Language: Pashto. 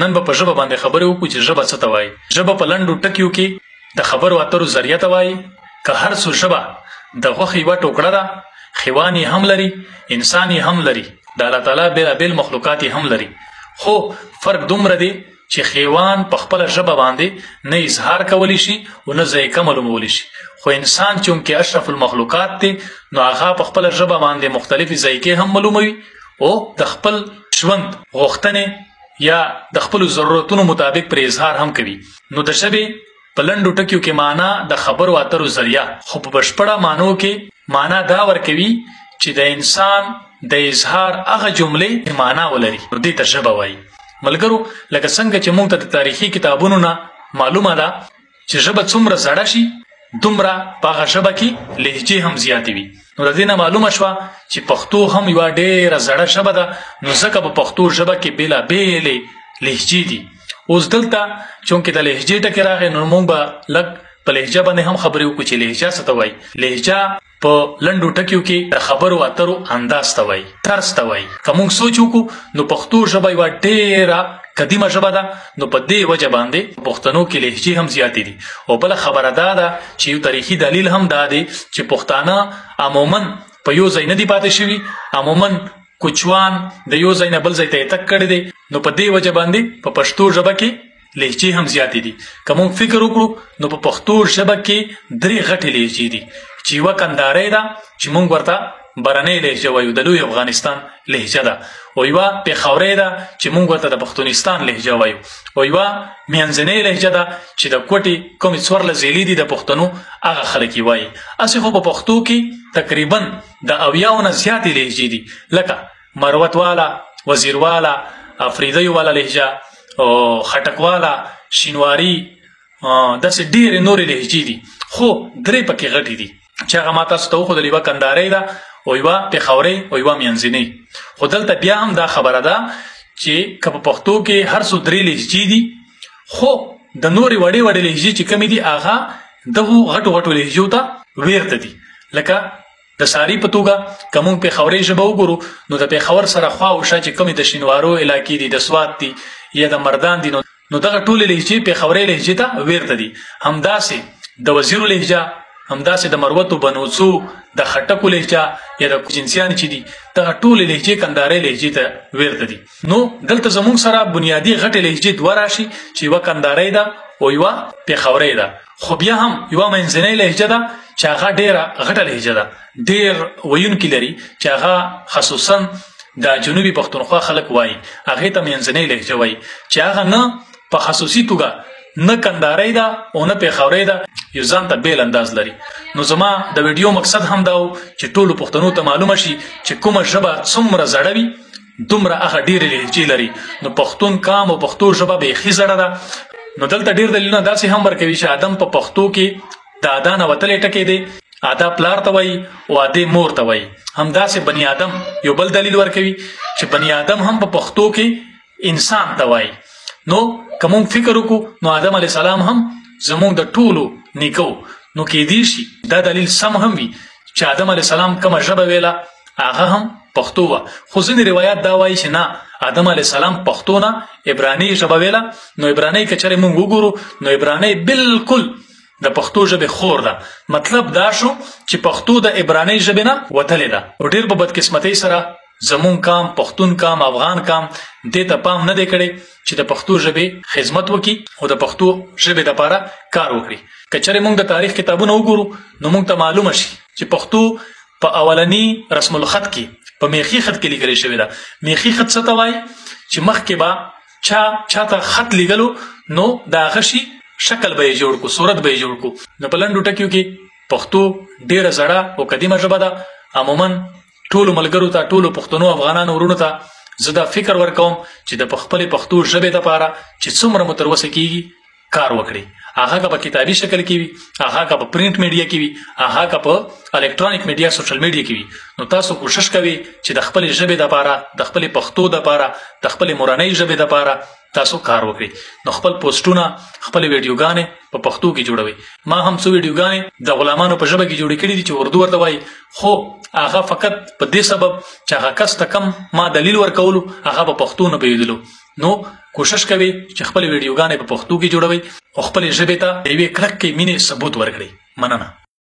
نن به په ژبه باندې خبرې وکړو چې ژبه څه ته وایي. ژبه په لنډو ټکیو کې د خبرو اترو ذریعه ته وایي. که هر څو ژبه د غوښې یوه ټوکړه ده، حیوان یې هم لري، انسان یې هم لري، د الله تعالی بېلابېل مخلوقات یې هم لري. خو فرق دومره دی چې حیوان په خپله ژبه باندې نه اظهار کولی شي او نه ذایقه معلومولی شي. خو انسان چونکې اشرف المخلوقات دی نو هغه په خپله ژبه باندې مختلفې ذایقې هم معلوموي او د خپل ژوند غوښتنې یا د خپلو ضرورتونو مطابق پر اظهار هم کوي. نو د ژبې په لنډو ټکیو کې معنا د خبرو اترو ذریعه، خو په بشپړه معنو کې معنا دا ورکوي چې د انسان د اظهار هغه جملې معنا ولري، نو دې ته ژبه وایي. ملګرو لکه څنګه چې موږ ته د تاریخي کتابونو نه معلومه ده چې ژبه څومره زړه شي دومره په هغه ژبه کې لهجې هم زیاتې وي. نو د دې نه معلومه شوه چې پښتو هم یوه ډېره زړه ژبه ده، نو ځکه په پښتو ژبه کې بېلابېلې لهجې دي. اوس دلته چونکې د لهجې ټکې راغی نو موږ به لږ په لهجه باندې هم خبرې وکړو چې لهجه څه ته وایي. لهجه په لنډو ټکیو کې د خبرو اترو انداز ته وایي، طرز ته وایي. که موږ سوچ وکړو نو پښتو ژبه یوه ډېره قدیمه ژبه ده، نو په دې وجه باندې پښتنو کې لهجې هم زیاتې دي. او بله خبره دا ده چې یو تاریخي دلیل هم دا دی چې پښتانه عموما په یو ځای نه دي پاتې شوي، عموما کوچوان د یو ځای نه بل ځای ته یې تګ کړی دی. نو په دې وجه باندې په پښتو ژبه کې لهجې هم زیاتې دي. که موږ فکر وکړو نو په پښتو ژبه کې 3 غټې لهجې دي چې یوه کندارۍ ده چې موږ ورته برنۍ لهجه وایو، د لوی افغانستان لهجه ده. او یوه پېښورۍ ده چې موږ ورته د پښتونستان لهجه وایو. او یوه منځنۍ لهجه ده چې د کوټې کومې 14 ضلعې دي د پښتنو هغه خلک یې وایي. هسې خو په پښتو کې تقریبا د 80 نه زیاتې لهجې دي، لکه مروت والا، وزیر والا، افریدیو والا لهجه، خټک والا، شینواري، داسې ډېرې نورې لهجې دي. خو 3 پکې غټې دي چې هغه ما تاسو ته وښودل. یوه کندارۍ ده او یوه پېښورۍ او یوه منځنۍ. خو دلته بیا هم دا خبره ده چې که په پښتو کې هر څو 3 لهجې دي، خو د نورې وړې وړې لهجې چې کمې دي هغه دغو غټو غټو لهجو ته ورته دي. لکه د ساري په توګه که موږ پېښورۍ ژبه وګورو نو د پېښور سره خوا او شا چې کومې د شینوارو علاقې دي، د سوات دي یا د مردان دي، نو دغه ټولې لهجې پېښورۍ لهجې ته ورته دي. همداسې د وزیرو لهجه، همداسې د مروتو، بنوڅو، د خټکو لهجه یا د کوچنسیان چې دي، دغه ټولې لهجې کندارۍ لهجې ته ورته دي. نو دلته زموږ سره بنیادي غټې لهجې 2 راشي چې یوه کندارۍ ده او یوه پېښورۍ ده. خو بیا هم یوه منځنۍ لهجه ده چې هغه ډېره غټه لهجه ده، ډېر ویونکي لري چې هغه خصوصا د جنوبي پښتونخوا خلک وایي، هغې ته منځنۍ لهجه وایي چې هغه نه په خصوصي توګه نه کندارۍ ده او نه پېښورۍ ده، یو ځان ته بېل انداز لري. نو زما د ویډیو مقصد هم دا و چې ټولو پښتنو ته معلومه شي چې کومه ژبه څومره زړه وي دومره هغه ډېرې لهجې لري. نو پښتون قام او پښتو ژبه بیخي زړه ده. نو دلته ډېر دلیلونه داسې هم ورکوي چې ادم په پښتو کې د ادا نه وتلی ټکی دی، ادا پلار ته وایي او ادې مور ته وایي. همداسې بني آدم یو بل دلیل ورکوي چې بني آدم هم په پښتو کې انسان ته وایي. نو که موږ فکر وکړو نو آدم علیه السلام هم زموږ د ټولو نیکو، نو کیدای شي دا دلیل سم هم وي چې آدم علیه السلام کومه ژبه ویله هغه هم پښتو وه. خو ځینې روایات دا وایي چې نه، آدم علیه السلام پښتو نه عبراني ژبه ویله. نو عبراني که چېرې موږ وګورو نو عبراني بالکل د پښتو ژبې خور ده. مطلب دا شو چې پښتو د عبراني ژبې نه وتلې ده. او ډېر په بدقسمتۍ سره زمون قام، پښتون قام، افغان قام دې ته پام نه دی کړی چې د پښتو ژبې خدمت وکړي او د پښتو ژبې دپاره کار وکړي. که چېرې موږ د تاریخ کتابونه وګورو نو موږ ته معلومه شي چې پښتو په اولني رسم الخط کې په میخي خط کې لیکلی شوې ده. میخي خط څه ته وایي چې مخکې به چا ته خط لیږلو نو د هغه شي شکل به یې جوړ کړو، صورت به یې جوړ کړو. نو په لنډو ټکیو کې پښتو ډېره زړه او قدیمه ژبه ده. عموما ټولو ملګرو ته، ټولو پښتنو افغانانو ورونو ته زه دا فکر ورکوم چې د خپلې پښتو ژبې دپاره چې څومره مو تروسه کېږي کار وکړي. هغه که په کتابي شکل کې وي، هغه که په پرینټ میډیا کې وي، هغه که په الکترونیک میډیا سوشل میډیا کې وي، نو تاسو کوشش کوئ چې د خپلې ژبې دپاره، د خپلې پښتو دپاره، د خپلې مورنۍ ژبې دپاره تاسو کار وکړئ. نو خپل پوسټونه، خپلې ویډیوګانې په پښتو کې جوړوئ. ما هم څو ویډیوګانې د غلامانو په ژبه کې جوړې کړي دي چې اردو ورته وایي، خو هغه فقط په دې سبب چې هغه کس ته کم ما دلیل ورکولو هغه په پښتو نه پوهېدلو. نو کوشش کوي چې خپل ویډیوګانې په پښتو کې جوړوي او خپل ژبې ته یوې کلکې مینې ثبوت ورکړي. مننه.